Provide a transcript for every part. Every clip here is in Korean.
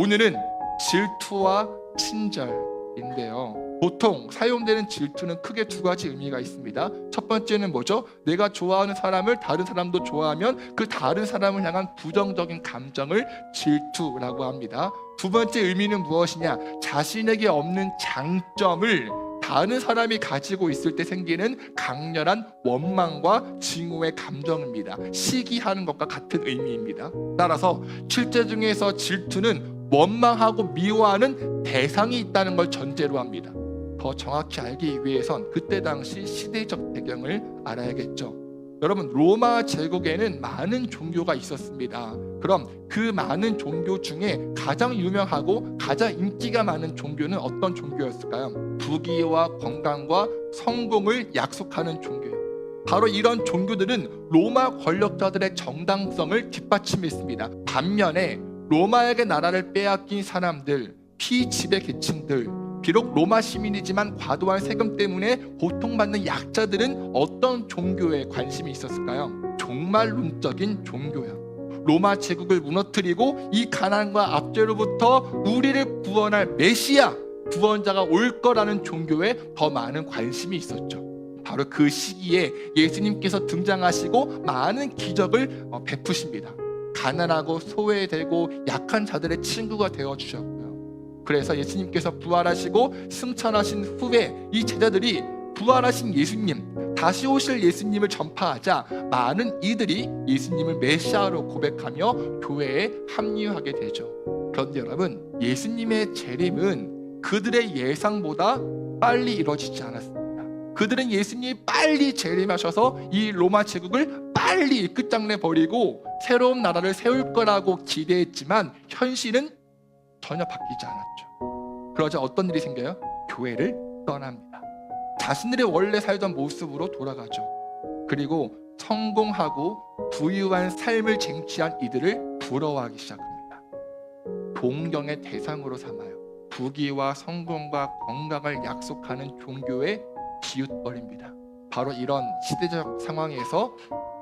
오늘은 질투와 친절인데요. 보통 사용되는 질투는 크게 두 가지 의미가 있습니다. 첫 번째는 뭐죠? 내가 좋아하는 사람을 다른 사람도 좋아하면 그 다른 사람을 향한 부정적인 감정을 질투라고 합니다. 두 번째 의미는 무엇이냐? 자신에게 없는 장점을 다른 사람이 가지고 있을 때 생기는 강렬한 원망과 증오의 감정입니다. 시기하는 것과 같은 의미입니다. 따라서 7제 중에서 질투는 원망하고 미워하는 대상이 있다는 걸 전제로 합니다. 더 정확히 알기 위해선 그때 당시 시대적 배경을 알아야겠죠. 여러분, 로마 제국에는 많은 종교가 있었습니다. 그럼 그 많은 종교 중에 가장 유명하고 가장 인기가 많은 종교는 어떤 종교였을까요? 부귀와 건강과 성공을 약속하는 종교예요. 바로 이런 종교들은 로마 권력자들의 정당성을 뒷받침했습니다. 반면에 로마에게 나라를 빼앗긴 사람들, 피지배 계층들, 비록 로마 시민이지만 과도한 세금 때문에 고통받는 약자들은 어떤 종교에 관심이 있었을까요? 종말론적인 종교예요. 로마 제국을 무너뜨리고 이 가난과 압제로부터 우리를 구원할 메시아, 구원자가 올 거라는 종교에 더 많은 관심이 있었죠. 바로 그 시기에 예수님께서 등장하시고 많은 기적을 베푸십니다. 가난하고 소외되고 약한 자들의 친구가 되어주셨고요. 그래서 예수님께서 부활하시고 승천하신 후에 이 제자들이 부활하신 예수님, 다시 오실 예수님을 전파하자 많은 이들이 예수님을 메시아로 고백하며 교회에 합류하게 되죠. 그런데 여러분, 예수님의 재림은 그들의 예상보다 빨리 이루어지지 않았습니다. 그들은 예수님이 빨리 재림하셔서 이 로마 제국을 빨리 끝장내버리고 새로운 나라를 세울 거라고 기대했지만 현실은 전혀 바뀌지 않았죠. 그러자 어떤 일이 생겨요? 교회를 떠납니다. 자신들의 원래 살던 모습으로 돌아가죠. 그리고 성공하고 부유한 삶을 쟁취한 이들을 부러워하기 시작합니다. 동경의 대상으로 삼아요. 부귀와 성공과 건강을 약속하는 종교의 기웃거리입니다. 바로 이런 시대적 상황에서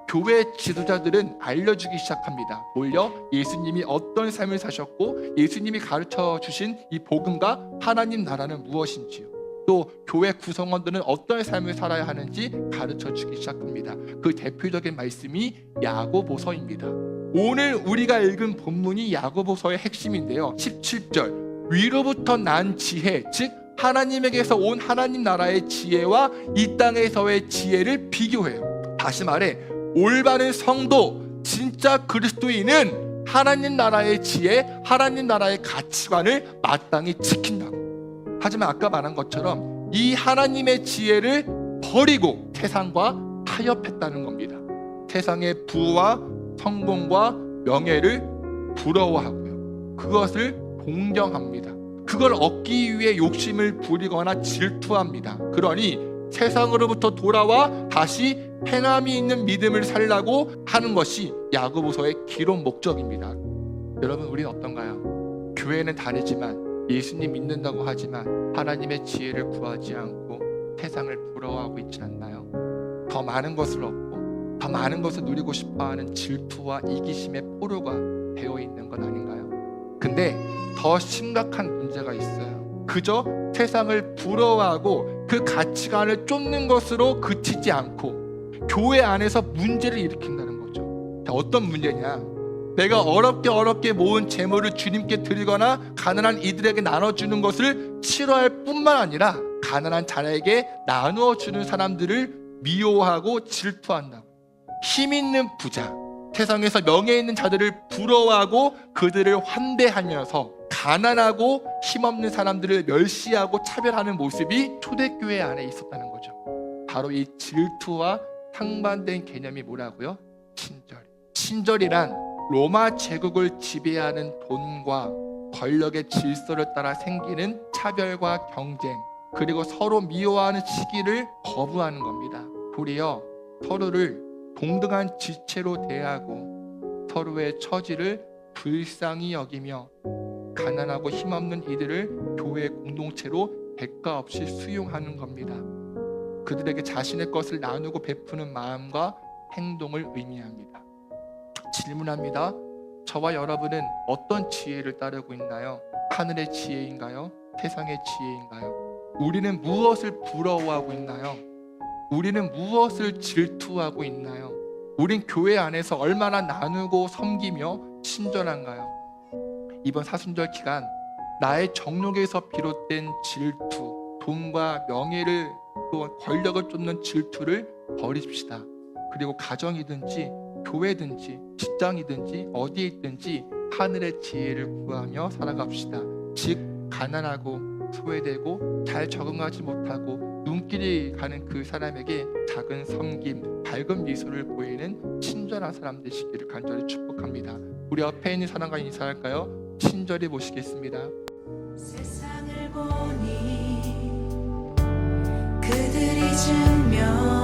교회 지도자들은 알려주기 시작합니다. 오히려 예수님이 어떤 삶을 사셨고 예수님이 가르쳐 주신 이 복음과 하나님 나라는 무엇인지요. 또 교회 구성원들은 어떤 삶을 살아야 하는지 가르쳐 주기 시작합니다. 그 대표적인 말씀이 야고보서입니다. 오늘 우리가 읽은 본문이 야고보서의 핵심인데요. 17절, 위로부터 난 지혜, 즉 하나님에게서 온 하나님 나라의 지혜와 이 땅에서의 지혜를 비교해요. 다시 말해 올바른 성도, 진짜 그리스도인은 하나님 나라의 지혜, 하나님 나라의 가치관을 마땅히 지킨다고. 하지만 아까 말한 것처럼 이 하나님의 지혜를 버리고 세상과 타협했다는 겁니다. 세상의 부와 성공과 명예를 부러워하고요, 그것을 동경합니다. 그걸 얻기 위해 욕심을 부리거나 질투합니다. 그러니 세상으로부터 돌아와 다시 행함이 있는 믿음을 살라고 하는 것이 야고보서의 기록 목적입니다. 여러분, 우리는 어떤가요? 교회는 다니지만 예수님 믿는다고 하지만 하나님의 지혜를 구하지 않고 세상을 부러워하고 있지 않나요? 더 많은 것을 얻고 더 많은 것을 누리고 싶어하는 질투와 이기심의 포로가 되어 있는 것 아닌가요? 근데 더 심각한 문제가 있어요. 그저 세상을 부러워하고 그 가치관을 쫓는 것으로 그치지 않고 교회 안에서 문제를 일으킨다는 거죠. 자, 어떤 문제냐? 내가 어렵게 모은 재물을 주님께 드리거나 가난한 이들에게 나눠주는 것을 싫어할 뿐만 아니라 가난한 자에게 나누어 주는 사람들을 미워하고 질투한다고. 힘 있는 부자, 세상에서 명예 있는 자들을 부러워하고 그들을 환대하면서 가난하고 힘없는 사람들을 멸시하고 차별하는 모습이 초대교회 안에 있었다는 거죠. 바로 이 질투와 상반된 개념이 뭐라고요? 친절. 친절이란 로마 제국을 지배하는 돈과 권력의 질서를 따라 생기는 차별과 경쟁, 그리고 서로 미워하는 시기를 거부하는 겁니다. 도리어 서로를 동등한 지체로 대하고 서로의 처지를 불쌍히 여기며 가난하고 힘없는 이들을 교회 공동체로 대가 없이 수용하는 겁니다. 그들에게 자신의 것을 나누고 베푸는 마음과 행동을 의미합니다. 질문합니다. 저와 여러분은 어떤 지혜를 따르고 있나요? 하늘의 지혜인가요? 세상의 지혜인가요? 우리는 무엇을 부러워하고 있나요? 우리는 무엇을 질투하고 있나요? 우린 교회 안에서 얼마나 나누고 섬기며 친절한가요? 이번 사순절 기간 나의 정욕에서 비롯된 질투, 돈과 명예를 또 권력을 쫓는 질투를 버리십시다. 그리고 가정이든지 교회든지 직장이든지 어디에 있든지 하늘의 지혜를 구하며 살아갑시다. 즉 가난하고 소외되고 잘 적응하지 못하고 눈길이 가는 그 사람에게 작은 섬김, 밝은 미소를 보이는 친절한 사람 되시기를 간절히 축복합니다. 우리 옆에 있는 사람과 인사할까요? 친절히 모시겠습니다. 세상을 보니 그들이 증명